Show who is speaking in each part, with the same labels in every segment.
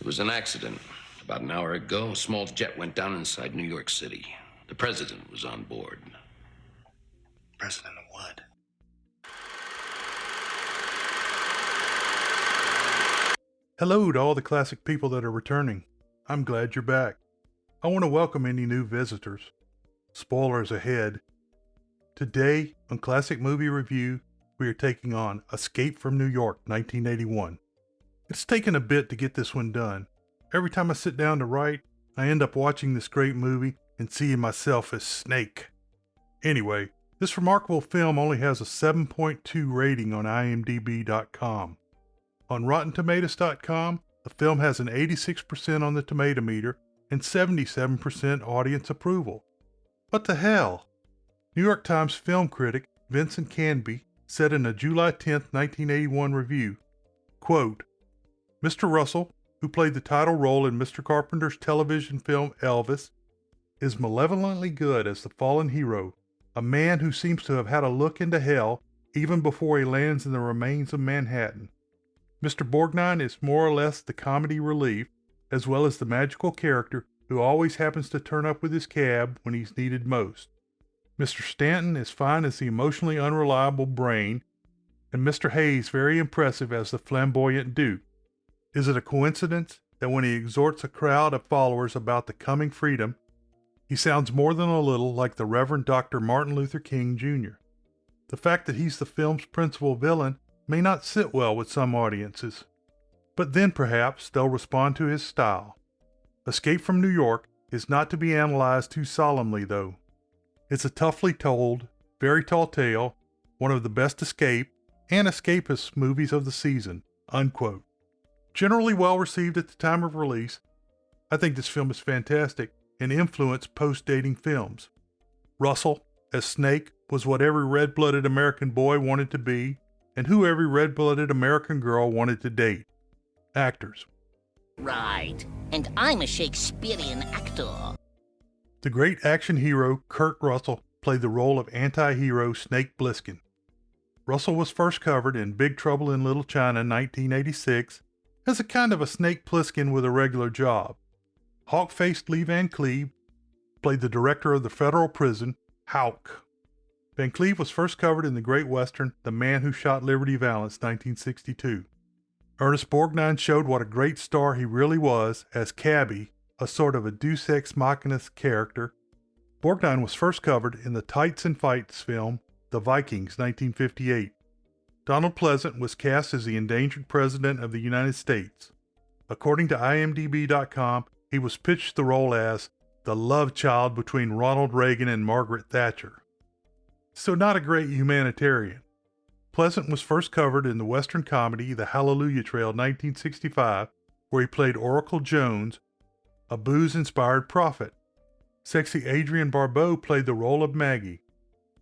Speaker 1: was an accident. About an hour ago, a small jet went down inside New York City. The president was on board.
Speaker 2: President of what?
Speaker 3: Hello to all the classic people that are returning. I'm glad you're back. I want to welcome any new visitors. Spoilers ahead. Today, on Classic Movie Review, we are taking on Escape from New York, 1981. It's taken a bit to get this one done. Every time I sit down to write, I end up watching this great movie and seeing myself as Snake. Anyway, this remarkable film only has a 7.2 rating on imdb.com. On RottenTomatoes.com, the film has an 86% on the tomato meter and 77% audience approval. What the hell? New York Times film critic Vincent Canby said in a July 10, 1981 review, quote, Mr. Russell, who played the title role in Mr. Carpenter's television film Elvis, is malevolently good as the fallen hero, a man who seems to have had a look into hell even before he lands in the remains of Manhattan. Mr. Borgnine is more or less the comedy relief, as well as the magical character who always happens to turn up with his cab when he's needed most. Mr. Stanton is fine as the emotionally unreliable brain, and Mr. Hayes very impressive as the flamboyant Duke. Is it a coincidence that when he exhorts a crowd of followers about the coming freedom, he sounds more than a little like the Reverend Dr. Martin Luther King Jr.? The fact that he's the film's principal villain may not sit well with some audiences, but then perhaps they'll respond to his style. Escape from New York is not to be analyzed too solemnly, though. It's a toughly told, very tall tale, one of the best escape and escapist movies of the season, unquote. Generally well received at the time of release, I think this film is fantastic and influenced post-dating films. Russell, as Snake, was what every red-blooded American boy wanted to be, and who every red-blooded American girl wanted to date. Actors.
Speaker 4: Right, and I'm a Shakespearean actor.
Speaker 3: The great action hero Kurt Russell played the role of anti-hero Snake Plissken. Russell was first covered in Big Trouble in Little China 1986 as a kind of a Snake Plissken with a regular job. Hawk-faced Lee Van Cleave played the director of the federal prison, Houck. Van Cleave was first covered in the great western The Man Who Shot Liberty Valance 1962. Ernest Borgnine showed what a great star he really was as Cabby, a sort of a deus ex machina character. Borgnine was first covered in the Tights and Fights film The Vikings 1958. Donald Pleasant was cast as the endangered President of the United States. According to imdb.com, he was pitched the role as the love child between Ronald Reagan and Margaret Thatcher. So not a great humanitarian. Pleasant was first covered in the Western comedy The Hallelujah Trail 1965, where he played Oracle Jones, a booze-inspired prophet. Sexy Adrienne Barbeau played the role of Maggie.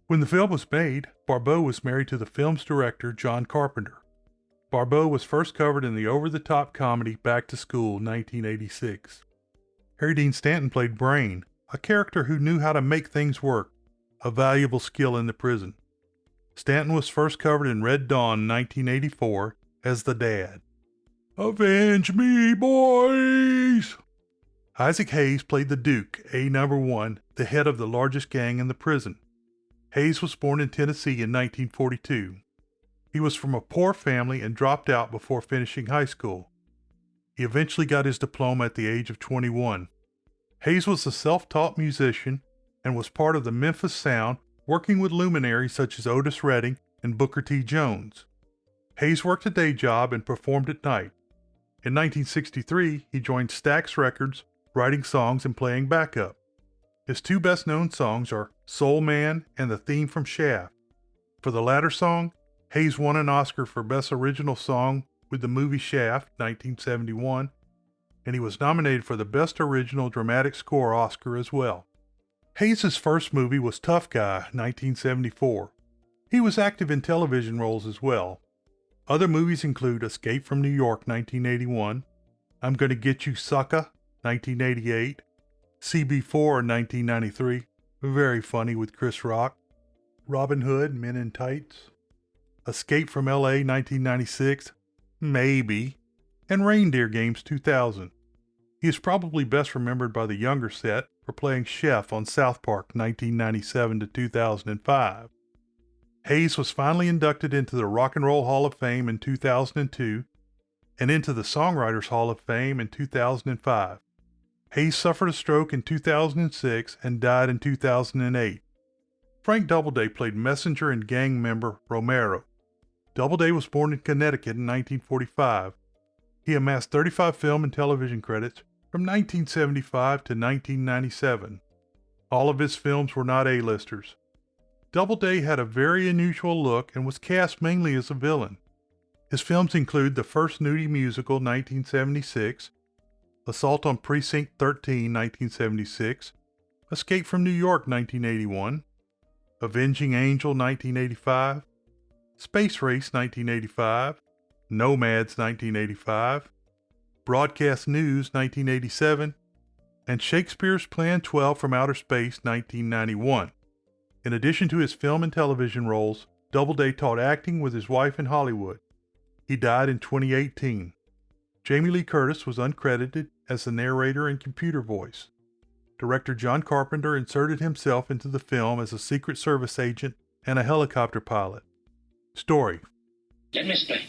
Speaker 3: When the film was made, Barbeau was married to the film's director, John Carpenter. Barbeau was first covered in the over-the-top comedy Back to School 1986. Harry Dean Stanton played Brain, a character who knew how to make things work, a valuable skill in the prison. Stanton was first covered in Red Dawn 1984 as the dad. Avenge me, boys! Isaac Hayes played the Duke, A number 1, the head of the largest gang in the prison. Hayes was born in Tennessee in 1942. He was from a poor family and dropped out before finishing high school. He eventually got his diploma at the age of 21. Hayes was a self-taught musician and was part of the Memphis Sound, working with luminaries such as Otis Redding and Booker T. Jones. Hayes worked a day job and performed at night. In 1963, he joined Stax Records, writing songs and playing backup. His two best-known songs are Soul Man and the theme from Shaft. For the latter song, Hayes won an Oscar for Best Original Song with the movie Shaft, 1971, and he was nominated for the Best Original Dramatic Score Oscar as well. Hayes' first movie was Tough Guy, 1974. He was active in television roles as well. Other movies include Escape from New York, 1981, I'm Gonna Get You Sucker, 1988, CB4 in 1993, very funny with Chris Rock, Robin Hood, Men in Tights, Escape from LA, 1996, maybe, and Reindeer Games 2000. He is probably best remembered by the younger set for playing Chef on South Park 1997 to 2005. Hayes was finally inducted into the Rock and Roll Hall of Fame in 2002 and into the Songwriters Hall of Fame in 2005. Hayes suffered a stroke in 2006 and died in 2008. Frank Doubleday played messenger and gang member Romero. Doubleday was born in Connecticut in 1945. He amassed 35 film and television credits from 1975 to 1997. All of his films were not A-listers. Doubleday had a very unusual look and was cast mainly as a villain. His films include The First Nudie Musical 1976, Assault on Precinct 13 1976, Escape from New York 1981, Avenging Angel 1985, Space Race 1985, Nomads 1985, Broadcast News 1987, and Shakespeare's Plan 12 from Outer Space 1991. In addition to his film and television roles, Doubleday taught acting with his wife in Hollywood. He died in 2018. Jamie Lee Curtis was uncredited as the narrator and computer voice. Director John Carpenter inserted himself into the film as a Secret Service agent and a helicopter pilot. Story.
Speaker 5: Let me explain.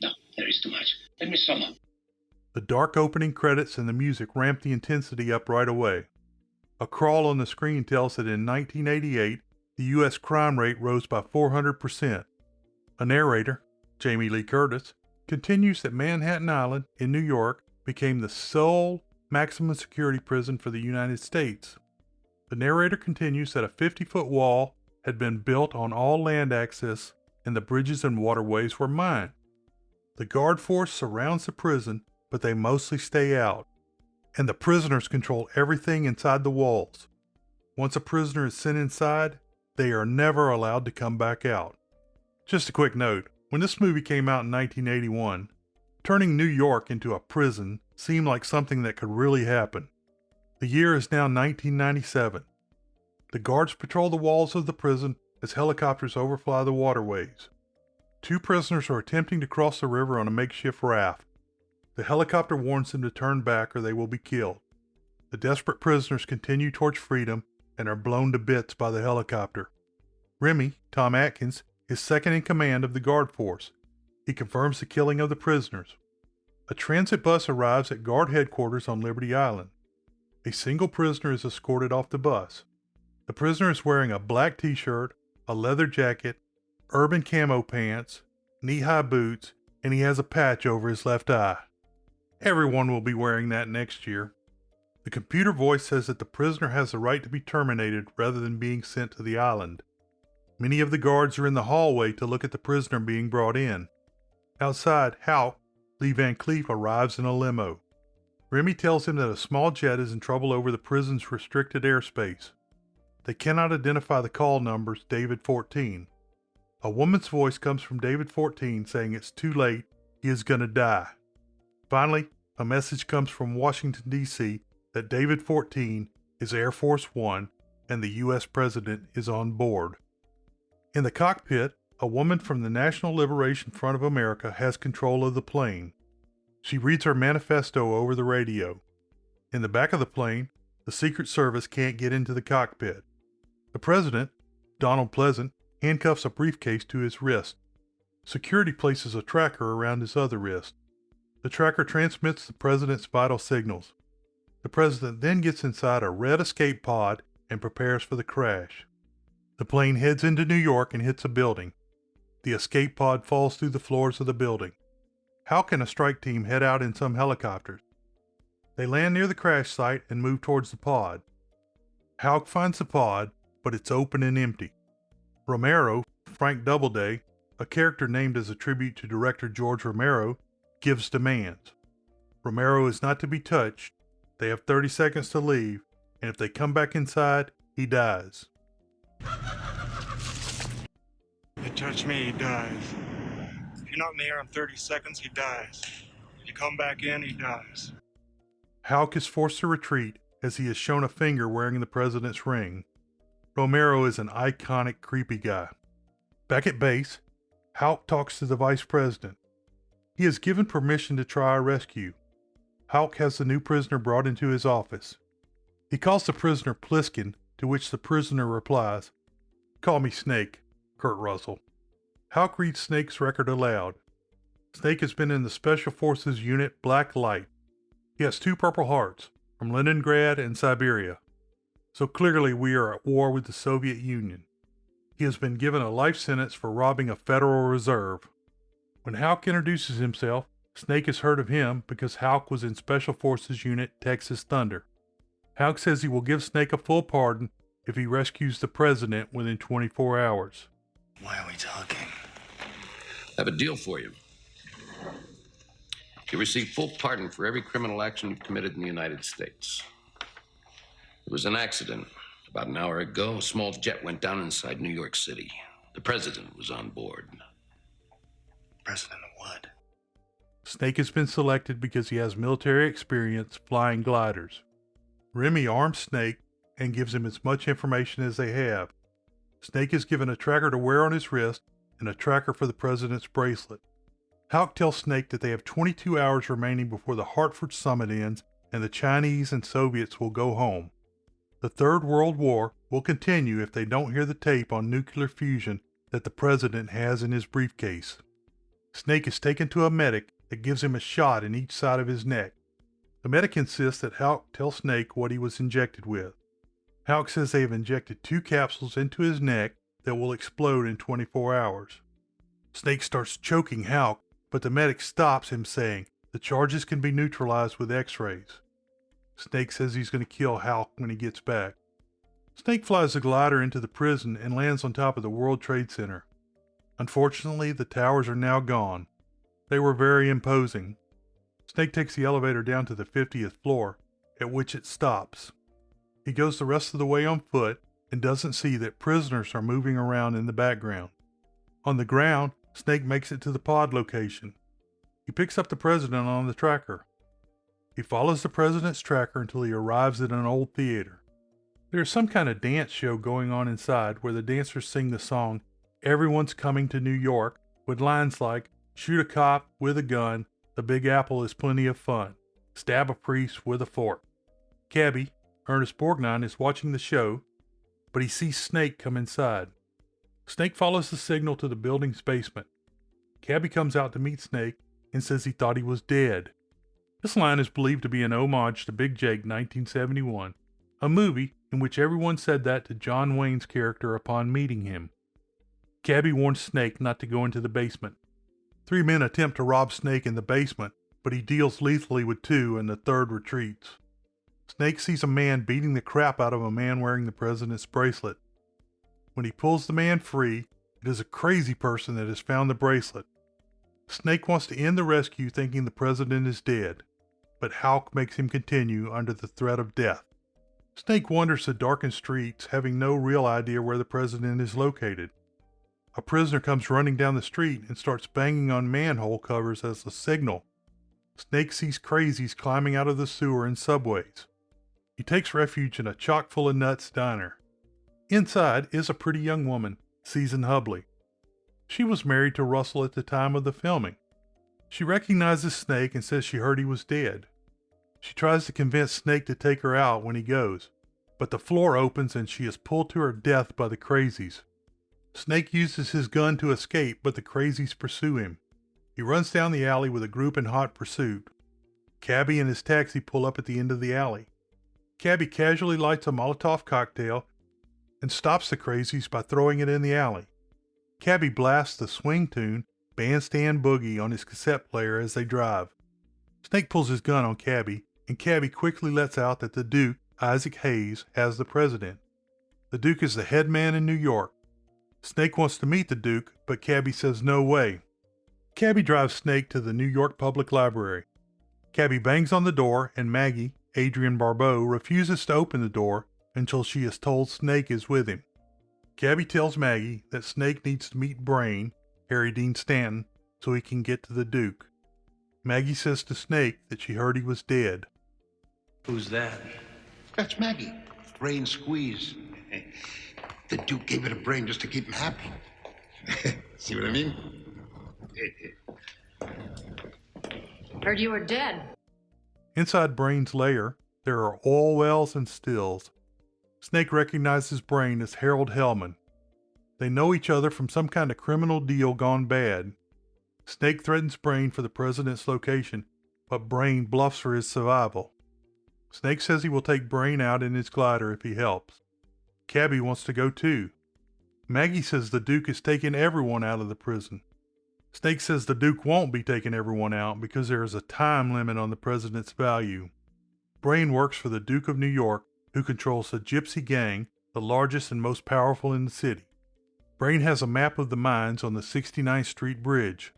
Speaker 5: No, there is too much. Let me sum up.
Speaker 3: The dark opening credits and the music ramp the intensity up right away. A crawl on the screen tells that in 1988, the U.S. crime rate rose by 400%. A narrator, Jamie Lee Curtis, continues that Manhattan Island in New York became the sole maximum security prison for the United States. The narrator continues that a 50-foot wall had been built on all land access and the bridges and waterways were mined. The guard force surrounds the prison, but they mostly stay out, and the prisoners control everything inside the walls. Once a prisoner is sent inside, they are never allowed to come back out. Just a quick note, when this movie came out in 1981, turning New York into a prison seemed like something that could really happen. The year is now 1997. The guards patrol the walls of the prison as helicopters overfly the waterways. 2 prisoners are attempting to cross the river on a makeshift raft. The helicopter warns them to turn back or they will be killed. The desperate prisoners continue towards freedom and are blown to bits by the helicopter. Remy, Tom Atkins, is second in command of the guard force. He confirms the killing of the prisoners. A transit bus arrives at guard headquarters on Liberty Island. A single prisoner is escorted off the bus. The prisoner is wearing a black t-shirt, a leather jacket, urban camo pants, knee-high boots, and he has a patch over his left eye. Everyone will be wearing that next year. The computer voice says that the prisoner has the right to be terminated rather than being sent to the island. Many of the guards are in the hallway to look at the prisoner being brought in. Outside, Houck, Lee Van Cleef, arrives in a limo. Remy tells him that a small jet is in trouble over the prison's restricted airspace. They cannot identify the call numbers David 14. A woman's voice comes from David 14 saying it's too late, he is gonna die. Finally, a message comes from Washington, D.C. that David 14 is Air Force One and the U.S. President is on board. In the cockpit, a woman from the National Liberation Front of America has control of the plane. She reads her manifesto over the radio. In the back of the plane, the Secret Service can't get into the cockpit. The President, Donald Pleasant, handcuffs a briefcase to his wrist. Security places a tracker around his other wrist. The tracker transmits the President's vital signals. The President then gets inside a red escape pod and prepares for the crash. The plane heads into New York and hits a building. The escape pod falls through the floors of the building. How can a strike team head out in some helicopters? They land near the crash site and move towards the pod. Houck finds the pod, but it's open and empty. Romero, Frank Doubleday, a character named as a tribute to director George Romero, gives demands. Romero is not to be touched. They have 30 seconds to leave, and if they come back inside, he dies.
Speaker 2: You touch me, he dies. If you're not in the air in 30 seconds, he dies. If you come back in, he dies.
Speaker 3: Houck is forced to retreat as he is shown a finger wearing the President's ring. Romero is an iconic creepy guy. Back at base, Houck talks to the Vice President. He is given permission to try a rescue. Hulk has the new prisoner brought into his office. He calls the prisoner Pliskin, to which the prisoner replies, "Call me Snake, Kurt Russell." Hulk reads Snake's record aloud. Snake has been in the Special Forces Unit Black Light. He has 2 Purple Hearts, from Leningrad and Siberia. So clearly we are at war with the Soviet Union. He has been given a life sentence for robbing a Federal Reserve. When Hulk introduces himself, Snake has heard of him because Hulk was in Special Forces Unit Texas Thunder. Hulk says he will give Snake a full pardon if he rescues the president within 24 hours.
Speaker 2: Why are we talking?
Speaker 1: I have a deal for you. You receive full pardon for every criminal action you've committed in the United States. It was an accident. About an hour ago, a small jet went down inside New York City. The president was on board.
Speaker 2: President of what?
Speaker 3: Snake has been selected because he has military experience flying gliders. Remy arms Snake and gives him as much information as they have. Snake is given a tracker to wear on his wrist and a tracker for the president's bracelet. Hulk tells Snake that they have 22 hours remaining before the Hartford Summit ends and the Chinese and Soviets will go home. The Third World War will continue if they don't hear the tape on nuclear fusion that the president has in his briefcase. Snake is taken to a medic that gives him a shot in each side of his neck. The medic insists that Hulk tell Snake what he was injected with. Hulk says they have injected 2 capsules into his neck that will explode in 24 hours. Snake starts choking Hulk, but the medic stops him, saying the charges can be neutralized with x-rays. Snake says he's going to kill Hulk when he gets back. Snake flies the glider into the prison and lands on top of the World Trade Center. Unfortunately, the towers are now gone. They were very imposing. Snake takes the elevator down to the 50th floor, at which it stops. He goes the rest of the way on foot and doesn't see that prisoners are moving around in the background. On the ground, Snake makes it to the pod location. He picks up the president on the tracker. He follows the president's tracker until he arrives at an old theater. There is some kind of dance show going on inside where the dancers sing the song "Everyone's Coming to New York" with lines like "Shoot a cop with a gun, the Big Apple is plenty of fun, stab a priest with a fork." Cabby, Ernest Borgnine, is watching the show, but he sees Snake come inside. Snake follows the signal to the building's basement. Cabby comes out to meet Snake and says he thought he was dead. This line is believed to be an homage to Big Jake 1971, a movie in which everyone said that to John Wayne's character upon meeting him. Cabby warns Snake not to go into the basement. 3 men attempt to rob Snake in the basement, but he deals lethally with 2 and the third retreats. Snake sees a man beating the crap out of a man wearing the president's bracelet. When he pulls the man free, it is a crazy person that has found the bracelet. Snake wants to end the rescue thinking the president is dead, but Hulk makes him continue under the threat of death. Snake wanders the darkened streets, having no real idea where the president is located. A prisoner comes running down the street and starts banging on manhole covers as a signal. Snake sees crazies climbing out of the sewer and subways. He takes refuge in a chock-full-of-nuts diner. Inside is a pretty young woman, Susan Hubley. She was married to Russell at the time of the filming. She recognizes Snake and says she heard he was dead. She tries to convince Snake to take her out when he goes, but the floor opens and she is pulled to her death by the crazies. Snake uses his gun to escape, but the crazies pursue him. He runs down the alley with a group in hot pursuit. Cabby and his taxi pull up at the end of the alley. Cabby casually lights a Molotov cocktail and stops the crazies by throwing it in the alley. Cabby blasts the swing tune Bandstand Boogie on his cassette player as they drive. Snake pulls his gun on Cabby, and Cabby quickly lets out that the Duke, Isaac Hayes, has the president. The Duke is the head man in New York. Snake wants to meet the Duke, but Cabby says no way. Cabby drives Snake to the New York Public Library. Cabby bangs on the door, and Maggie, Adrienne Barbeau, refuses to open the door until she is told Snake is with him. Cabby tells Maggie that Snake needs to meet Brain, Harry Dean Stanton, so he can get to the Duke. Maggie says to Snake that she heard he was dead.
Speaker 6: Who's that?
Speaker 7: That's Maggie. Brain squeeze. The Duke gave it a brain just to keep him happy. See what I mean?
Speaker 8: Heard you were dead.
Speaker 3: Inside Brain's lair, there are oil wells and stills. Snake recognizes Brain as Harold Hellman. They know each other from some kind of criminal deal gone bad. Snake threatens Brain for the president's location, but Brain bluffs for his survival. Snake says he will take Brain out in his glider if he helps. Cabby wants to go too. Maggie says the Duke is taking everyone out of the prison. Snake says the Duke won't be taking everyone out because there is a time limit on the president's value. Brain works for the Duke of New York, who controls the Gypsy Gang, the largest and most powerful in the city. Brain has a map of the mines on the 69th Street Bridge.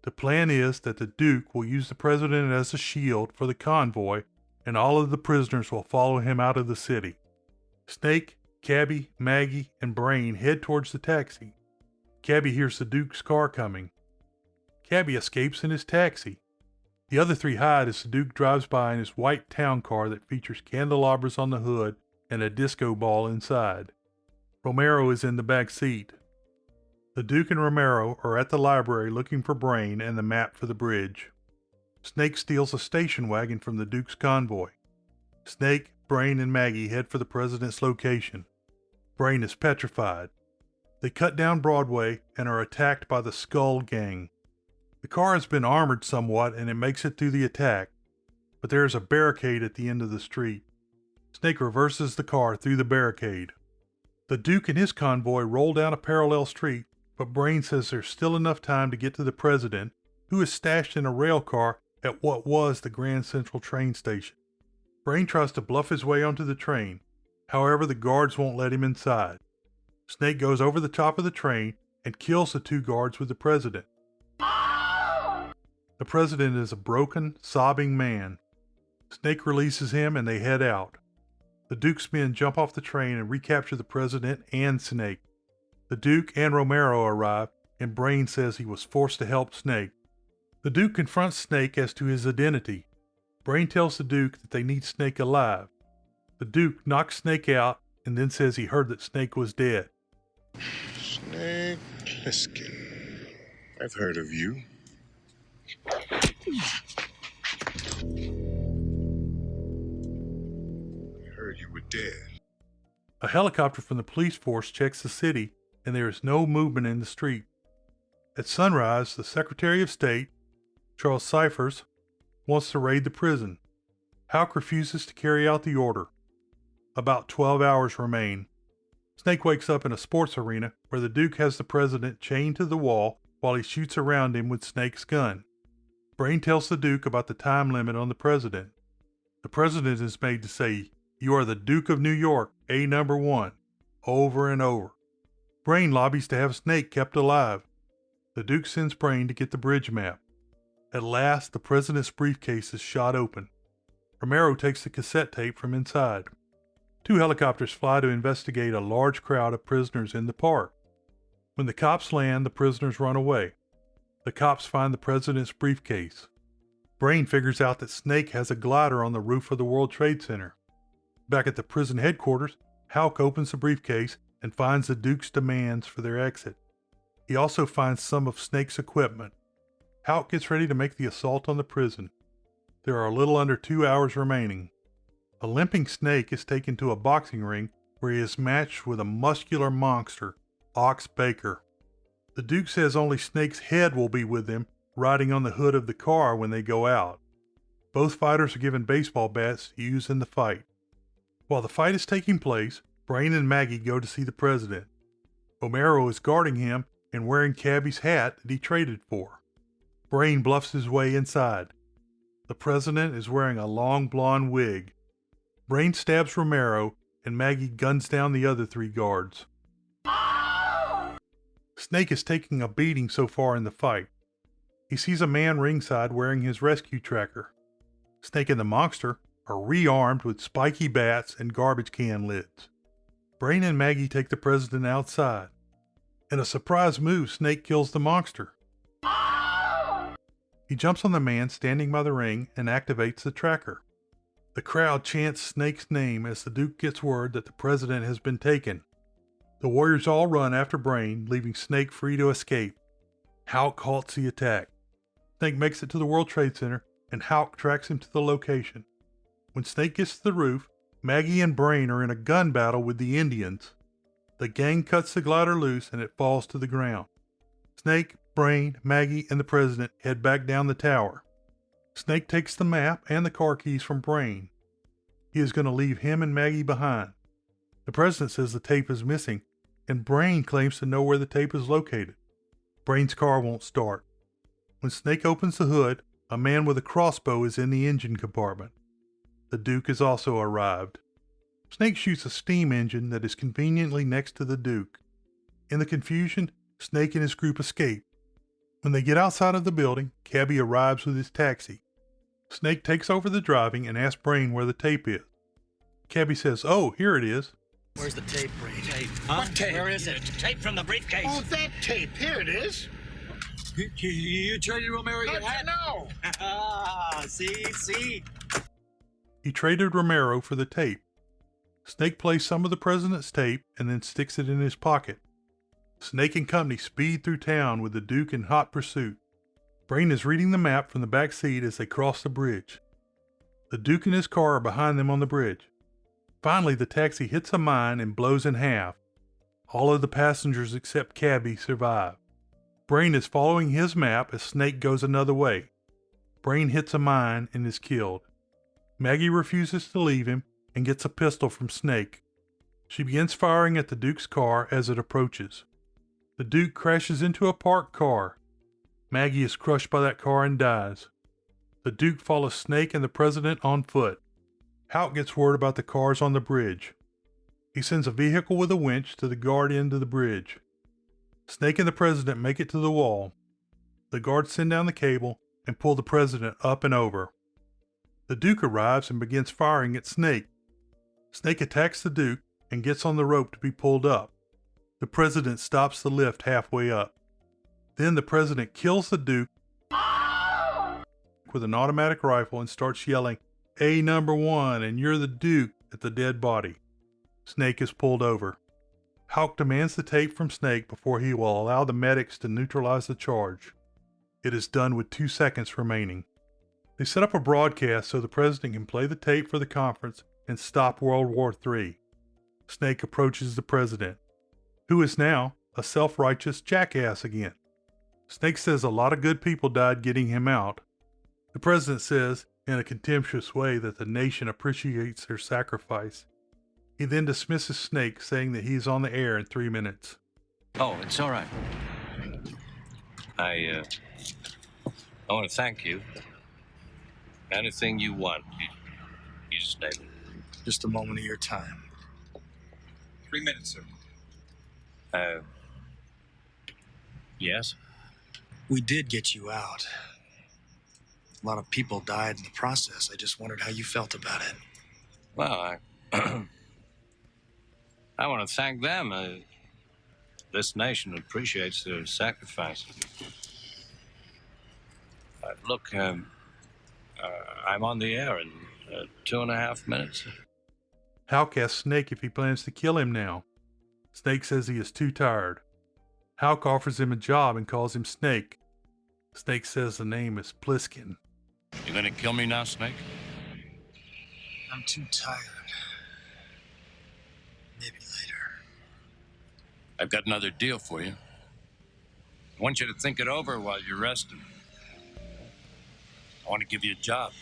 Speaker 3: The plan is that the Duke will use the president as a shield for the convoy, and all of the prisoners will follow him out of the city. Snake, Cabby, Maggie, and Brain head towards the taxi. Cabby hears the Duke's car coming. Cabby escapes in his taxi. The other three hide as the Duke drives by in his white town car that features candelabras on the hood and a disco ball inside. Romero is in the back seat. The Duke and Romero are at the library looking for Brain and the map for the bridge. Snake steals a station wagon from the Duke's convoy. Snake, Brain, and Maggie head for the president's location. Brain is petrified. They cut down Broadway and are attacked by the Skull Gang. The car has been armored somewhat and it makes it through the attack, but there is a barricade at the end of the street. Snake reverses the car through the barricade. The Duke and his convoy roll down a parallel street, but Brain says there's still enough time to get to the president, who is stashed in a rail car at what was the Grand Central train station. Brain tries to bluff his way onto the train. However, the guards won't let him inside. Snake goes over the top of the train and kills the two guards with the president. The president is a broken, sobbing man. Snake releases him and they head out. The Duke's men jump off the train and recapture the president and Snake. The Duke and Romero arrive, and Brain says he was forced to help Snake. The Duke confronts Snake as to his identity. Brain tells the Duke that they need Snake alive. The Duke knocks Snake out and then says he heard that Snake was dead.
Speaker 9: Snake Plissken. I've heard of you. I heard you were dead.
Speaker 3: A helicopter from the police force checks the city, and there is no movement in the street. At sunrise, the Secretary of State, Charles Cyphers, wants to raid the prison. Houck refuses to carry out the order. About 12 hours remain. Snake wakes up in a sports arena where the Duke has the president chained to the wall while he shoots around him with Snake's gun. Brain tells the Duke about the time limit on the president. The president is made to say, "You are the Duke of New York, A number 1," over and over. Brain lobbies to have Snake kept alive. The Duke sends Brain to get the bridge map. At last, the president's briefcase is shot open. Romero takes the cassette tape from inside. 2 helicopters fly to investigate a large crowd of prisoners in the park. When the cops land, the prisoners run away. The cops find the president's briefcase. Brain figures out that Snake has a glider on the roof of the World Trade Center. Back at the prison headquarters, Houck opens the briefcase and finds the Duke's demands for their exit. He also finds some of Snake's equipment. Houck gets ready to make the assault on the prison. There are a little under 2 hours remaining. A limping Snake is taken to a boxing ring where he is matched with a muscular monster, Ox Baker. The Duke says only Snake's head will be with them, riding on the hood of the car when they go out. Both fighters are given baseball bats to use in the fight. While the fight is taking place, Brain and Maggie go to see the president. Romero is guarding him and wearing Cabby's hat that he traded for. Brain bluffs his way inside. The president is wearing a long blonde wig. Brain stabs Romero and Maggie guns down the other 3 guards. Snake is taking a beating so far in the fight. He sees a man ringside wearing his rescue tracker. Snake and the monster are rearmed with spiky bats and garbage can lids. Brain and Maggie take the president outside. In a surprise move, Snake kills the monster. He jumps on the man standing by the ring and activates the tracker. The crowd chants Snake's name as the Duke gets word that the president has been taken. The warriors all run after Brain, leaving Snake free to escape. Houck halts the attack. Snake makes it to the World Trade Center and Houck tracks him to the location. When Snake gets to the roof, Maggie and Brain are in a gun battle with the Indians. The gang cuts the glider loose and it falls to the ground. Snake, Brain, Maggie, and the President head back down the tower. Snake takes the map and the car keys from Brain. He is going to leave him and Maggie behind. The President says the tape is missing, and Brain claims to know where the tape is located. Brain's car won't start. When Snake opens the hood, a man with a crossbow is in the engine compartment. The Duke has also arrived. Snake shoots a steam engine that is conveniently next to the Duke. In the confusion, Snake and his group escape. When they get outside of the building, Cabby arrives with his taxi. Snake takes over the driving and asks Brain where the tape is. Cabby says, "Oh, here it is."
Speaker 6: Where's the tape, Brain?
Speaker 5: Tape.
Speaker 6: Huh?
Speaker 5: What tape?
Speaker 6: Where is it?
Speaker 5: Tape from the briefcase.
Speaker 7: Oh, that tape. Here it is.
Speaker 6: You traded Romero your hat?
Speaker 7: No.
Speaker 6: Ah, see?
Speaker 3: He traded Romero for the tape. Snake plays some of the President's tape and then sticks it in his pocket. Snake and company speed through town with the Duke in hot pursuit. Brain is reading the map from the back seat as they cross the bridge. The Duke and his car are behind them on the bridge. Finally, the taxi hits a mine and blows in half. All of the passengers except Cabby survive. Brain is following his map as Snake goes another way. Brain hits a mine and is killed. Maggie refuses to leave him and gets a pistol from Snake. She begins firing at the Duke's car as it approaches. The Duke crashes into a parked car. Maggie is crushed by that car and dies. The Duke follows Snake and the President on foot. Houck gets word about the cars on the bridge. He sends a vehicle with a winch to the guard end of the bridge. Snake and the President make it to the wall. The guards send down the cable and pull the President up and over. The Duke arrives and begins firing at Snake. Snake attacks the Duke and gets on the rope to be pulled up. The President stops the lift halfway up. Then the President kills the Duke with an automatic rifle and starts yelling, "A number 1 and you're the Duke," at the dead body. Snake is pulled over. Houck demands the tape from Snake before he will allow the medics to neutralize the charge. It is done with 2 seconds remaining. They set up a broadcast so the President can play the tape for the conference and stop World War III. Snake approaches the President, who is now a self-righteous jackass again. Snake says a lot of good people died getting him out. The President says, in a contemptuous way, that the nation appreciates their sacrifice. He then dismisses Snake, saying that he is on the air in 3 minutes.
Speaker 1: Oh, it's all right. I want to thank you. Anything you want, you just name it.
Speaker 2: Just a moment of your time.
Speaker 9: 3 minutes, sir.
Speaker 1: Yes?
Speaker 2: We did get you out. A lot of people died in the process. I just wondered how you felt about it.
Speaker 1: Well, I want to thank them. This nation appreciates their sacrifices. Look, I'm on the air in 2.5 minutes.
Speaker 3: Houck asks Snake if he plans to kill him now. Snake says he is too tired. Houck offers him a job and calls him Snake. Snake says the name is Pliskin.
Speaker 1: You gonna kill me now, Snake?
Speaker 2: I'm too tired. Maybe later.
Speaker 1: I've got another deal for you. I want you to think it over while you're resting. I want to give you a job.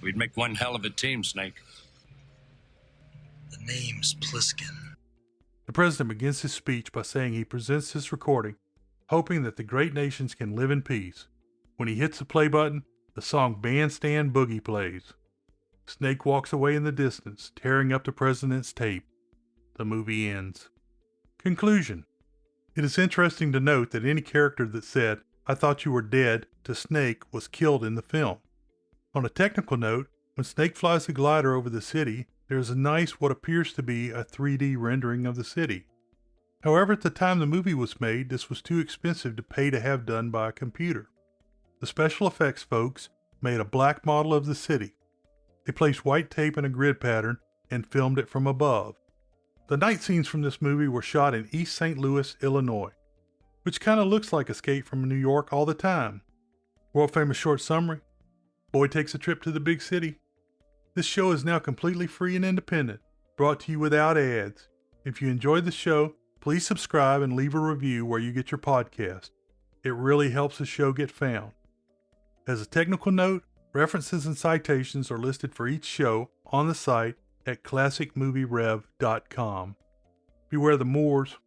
Speaker 1: We'd make one hell of a team, Snake.
Speaker 2: The name's Pliskin.
Speaker 3: The President begins his speech by saying he presents his recording, hoping that the great nations can live in peace. When he hits the play button, the song Bandstand Boogie plays. Snake walks away in the distance, tearing up the President's tape. The movie ends. Conclusion. It is interesting to note that any character that said, "I thought you were dead," to Snake was killed in the film. On a technical note, when Snake flies the glider over the city, there is a nice what appears to be a 3D rendering of the city. However, at the time the movie was made, this was too expensive to pay to have done by a computer. The special effects folks made a black model of the city. They placed white tape in a grid pattern and filmed it from above. The night scenes from this movie were shot in East St. Louis, Illinois, which kind of looks like Escape from New York all the time. World famous short summary: boy takes a trip to the big city. This show is now completely free and independent, brought to you without ads. If you enjoyed the show, please subscribe and leave a review where you get your podcast. It really helps the show get found. As a technical note, references and citations are listed for each show on the site at classicmovierev.com. Beware the Moors,